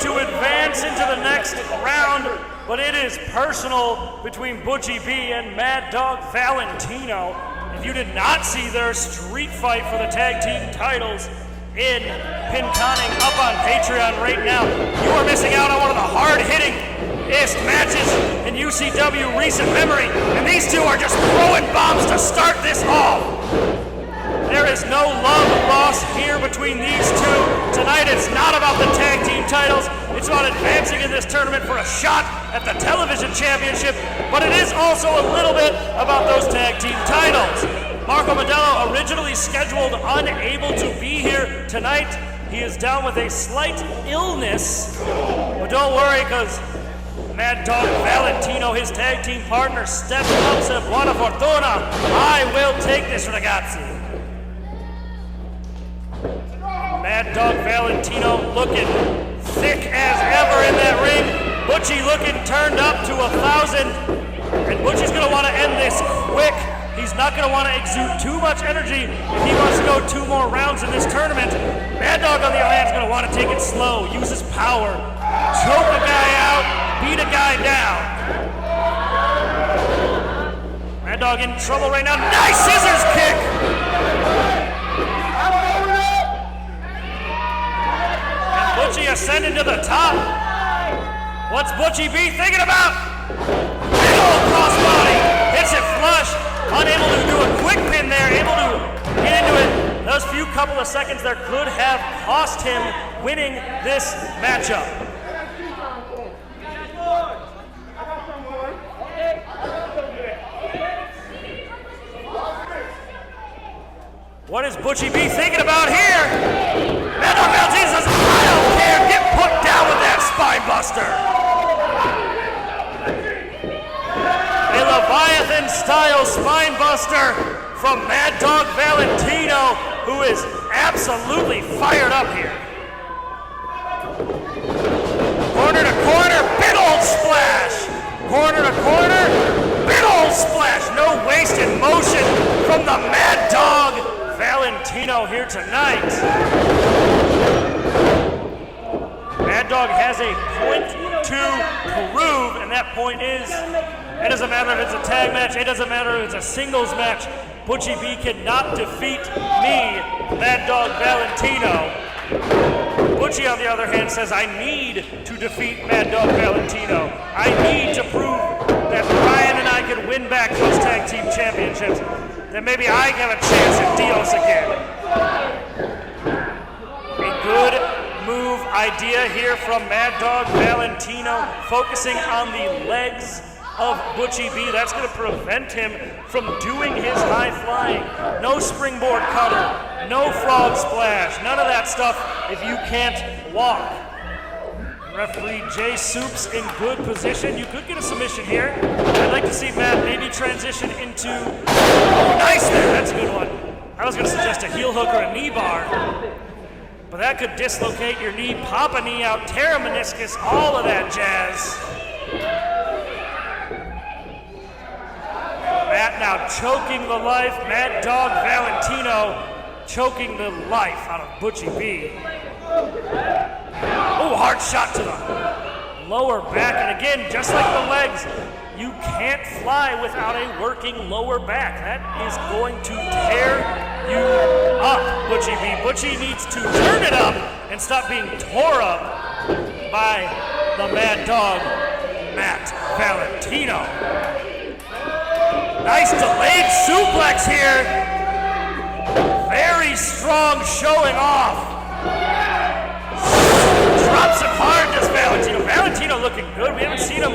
to advance into the next round, but it is personal between Butchie B and Mad Dog Valentino. If you did not see their street fight for the tag team titles in Pinconning up on Patreon right now, you are missing out on one of the hard-hitting-est matches in UCW recent memory, and these two are just throwing bombs to start this off. There is no love lost here between these two. Tonight it's not about the tag team titles. It's about advancing in this tournament for a shot at the television championship, but it is also a little bit about those tag team titles. Marco Modelo, originally scheduled unable to be here tonight. He is down with a slight illness, but don't worry, because Mad Dog Valentino, his tag team partner, stepped up and said, "Buona fortuna, I will take this, ragazzi." Mad Dog Valentino looking thick as ever in that ring. Butchie looking turned up to 1,000. And Butchie's going to want to end this quick. He's not going to want to exude too much energy if he wants to go 2 more rounds in this tournament. Mad Dog, on the other hand, is going to want to take it slow, use his power, choke a guy out, beat a guy down. Mad Dog in trouble right now. Nice scissors kick! Butchie ascending to the top. What's Butchie B thinking about? Big old crossbody. Hits it flush. Unable to do a quick pin there. Able to get into it. Those few couple of seconds there could have cost him winning this matchup. What is Butchie B thinking about here? Mad Dog Valentino says, "I don't care, get put down with that spine buster." A Leviathan-style spine buster from Mad Dog Valentino, who is absolutely fired up here. Corner to corner, big old splash. Corner to corner, big old splash. No wasted motion from the Mad Dog Valentino here tonight. Mad Dog has a point to prove, and that point is, it doesn't matter if it's a tag match, it doesn't matter if it's a singles match, Butchie B cannot defeat me, Mad Dog Valentino. Butchie, on the other hand, says, "I need to defeat Mad Dog Valentino. I need to prove that Ryan and I can win back those tag team championships. Then maybe I have a chance at Dios again." A good move idea here from Mad Dog Valentino, focusing on the legs of Butchie B. That's going to prevent him from doing his high flying. No springboard cutter, no frog splash, none of that stuff if you can't walk. Referee Jay Soups in good position. You could get a submission here. I'd like to see Matt maybe transition into, oh, nice there, that's a good one. I was going to suggest a heel hook or a knee bar, but that could dislocate your knee, pop a knee out, tear a meniscus, all of that jazz. Matt now choking the life, Mad Dog Valentino choking the life out of Butchie B. Oh, hard shot to the lower back, and again, just like the legs, you can't fly without a working lower back. That is going to tear you up, Butchie B. Butchie needs to turn it up and stop being tore up by the Mad Dog, Matt Valentino. Nice delayed suplex here. Very strong showing off. Drops him hard, does Valentino. Valentino looking good. We haven't seen him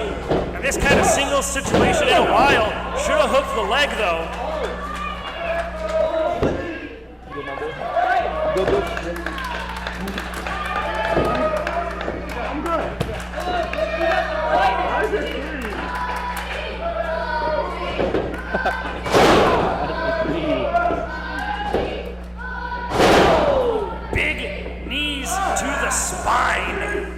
in this kind of singles situation in a while. Should have hooked the leg, though. Big knees to the spine.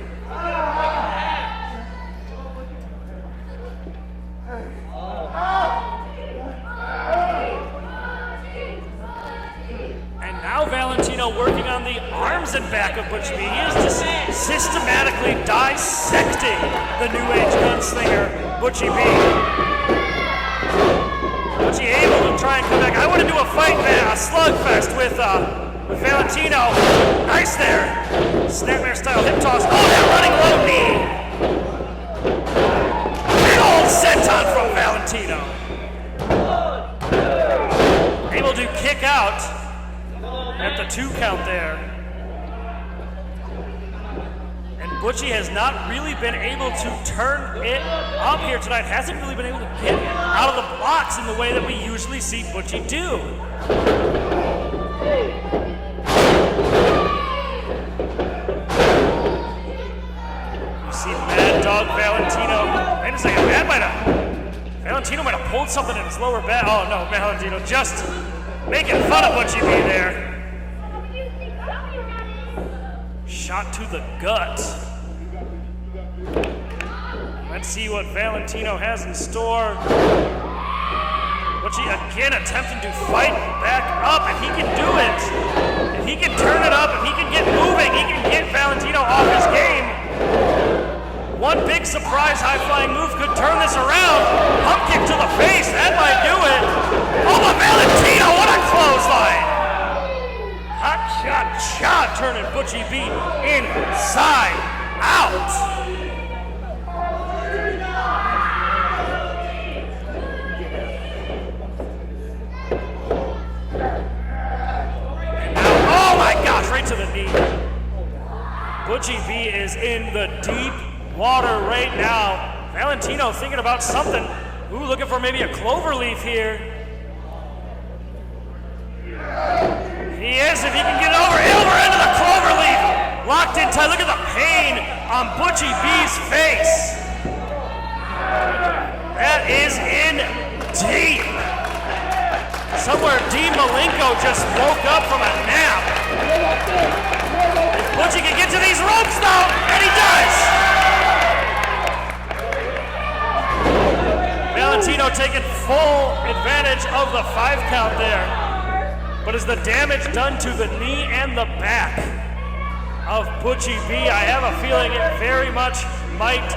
And now Valentino Valentino working on the arms and back of Butchie B. He is just systematically dissecting the New Age gunslinger, Butchie B. Butchie able to try and come back. I want to do a fight there, a slugfest with Valentino. Nice there. Snapmare style hip toss. Oh, that running low knee. Big old senton from Valentino. Able to kick out at the 2 count there. And Butchie has not really been able to turn it up here tonight. Hasn't really been able to get out of the blocks in the way that we usually see Butchie do. You see Mad Dog Valentino. Wait a second, Valentino might have pulled something in his lower back. Oh no, Valentino just making fun of Butchie B there. Shot to the gut. Let's see what Valentino has in store. Butchie again attempting to fight back up, and he can do it. If he can turn it up, if he can get moving, he can get Valentino off his game. One big surprise high-flying move could turn this around. Pump kick to the face, that might do it. Oh, but Valentino, what a clothesline! Hot shot, turning Butchie B inside out. And now, oh my gosh, right to the knee. Butchie B is in the deep water right now. Valentino thinking about something. Ooh, looking for maybe a clover leaf here. He is, if he can get over into the clover leaf. Locked in tight. Look at the pain on Butchie B's face. That is in deep. Somewhere Dean Malenko just woke up from a nap. If Butchie can get to these ropes though, and he does. Valentino taking full advantage of the 5 count there. But is the damage done to the knee and the back of Butchie B? I have a feeling it very much might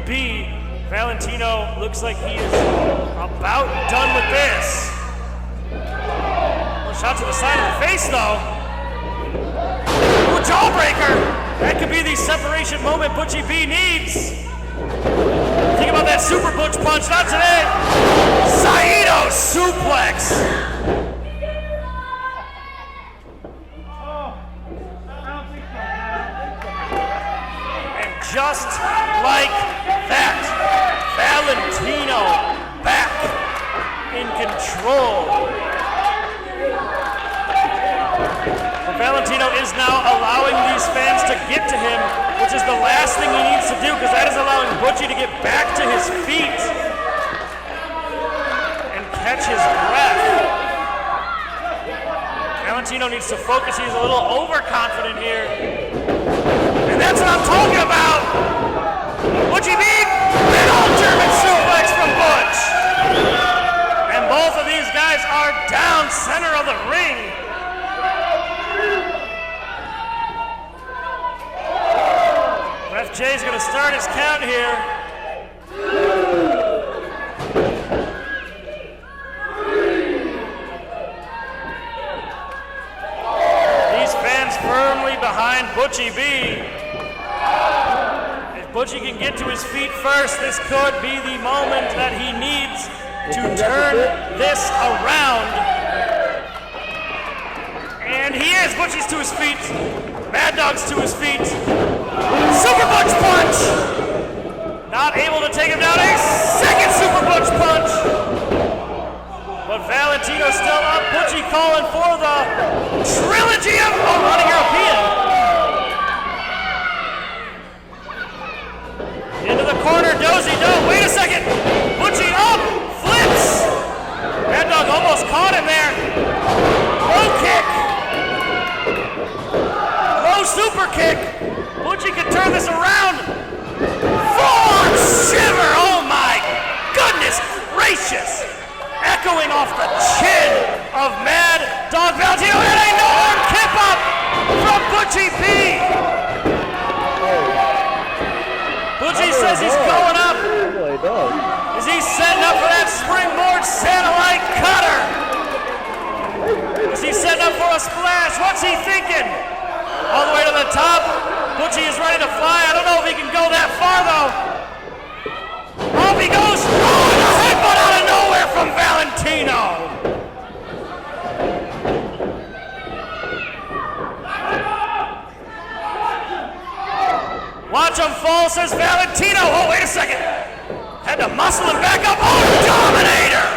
be. Valentino looks like he is about done with this. One shot to the side of the face though. Ooh, jawbreaker! That could be the separation moment Butchie B needs. Think about that super Butch punch, not today. Saito suplex. And just like that, Valentino back in control. Valentino is now allowing these fans to get to him, which is the last thing he needs to do, because that is allowing Butchie to get back to his feet and catch his breath. Valentino needs to focus. He's a little overconfident here. And that's what I'm talking about. Butchie B, big old German suplex from Butch. And both of these guys are down center of the ring. Ref J's going to start his count here. These fans firmly behind Butchie B. If Butchie can get to his feet first, this could be the moment that he needs to turn this around. And he is. Butchie's to his feet. Mad Dog's to his feet. Super Butch punch! Not able to take him down. A second Super Butch punch! But Valentino still up. Butchie calling for the trilogy of running European. Into the corner, Dozy-Do. Wait a second. Butchie up, flips. Mad Dog almost caught him there. Low kick. Low super kick. Butchie can turn this around. Full-on shiver. Oh my goodness gracious. Echoing off the chin of Mad Dog Valentino. And a no-arm kip up. watch him fall, says Valentino. Oh, wait a second. Had to muscle him back up. Oh, Dominator!